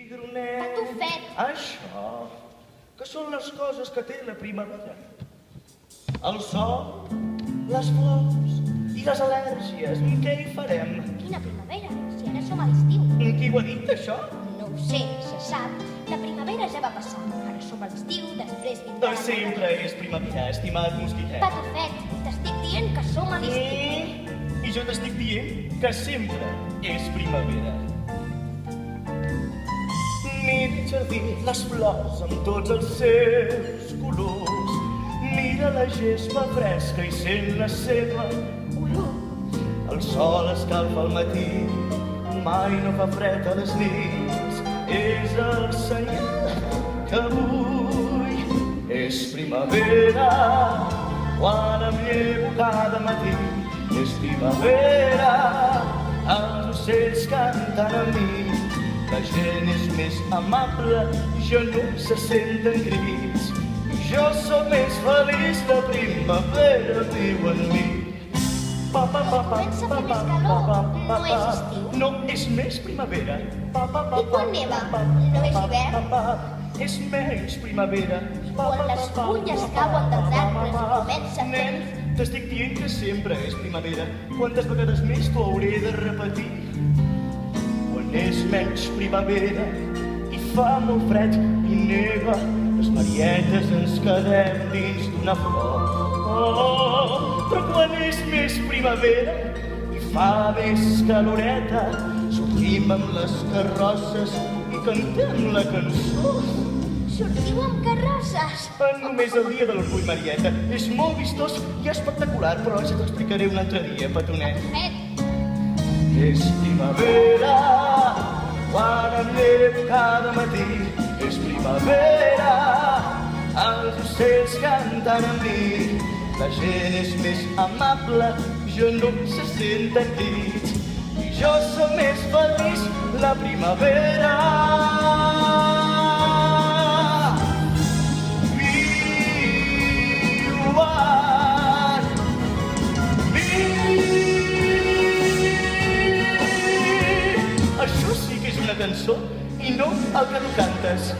Cigronet. Patufet. Això, que són les coses que té la primavera. El sol, les flors i les al·lèrgies. Què hi farem? Quina primavera, si ara som a l'estiu. Qui ho ha dit, això? No ho sé, se sap. La primavera ja va passar. Ara som a l'estiu, després vindrà la Sempre és primavera, estimat mosquitet. Patufet, t'estic dient que som a l'estiu. I jo t'estic dient que sempre és primavera. Mira el jardí, les flors amb tots els seus colors. Mira la gespa fresca i sent la seva olor. El sol escalfa al matí, mai no fa fred a les nits. És el senyal que avui és primavera. Quan em llevo cada matí és primavera. Els ocells canten a mi, la gent és més amable, ja no se senten crits. Jo sóc més feliç, la primavera viu en mi. Comença a fer més calor, no és estiu. No, és més primavera. I quan neva, no és hivern. És menys primavera. Quan les fulles cauen dels arbres i comença a fer... Nen, t'estic dient que sempre és primavera. Quantes vegades més t'ho hauré de repetir? Quan és menys primavera i fa molt fred i neva, les marietes ens quedem dins d'una flor. Oh, però quan és més primavera i fa més caloreta, sortim amb les carrosses i cantem la cançó. Sortiu amb carrosses. Només el dia de l'orgull, Marieta. És molt vistós i espectacular, però ja t'ho explicaré un altre dia, petonet. Fet. És primavera, quan em llevo cada matí. És primavera, els ocells canten amb mi. La gent és més amable, jo no se senten dits. I jo sóc més feliç, la primavera. Això sí que és una cançó i no el que tu cantes.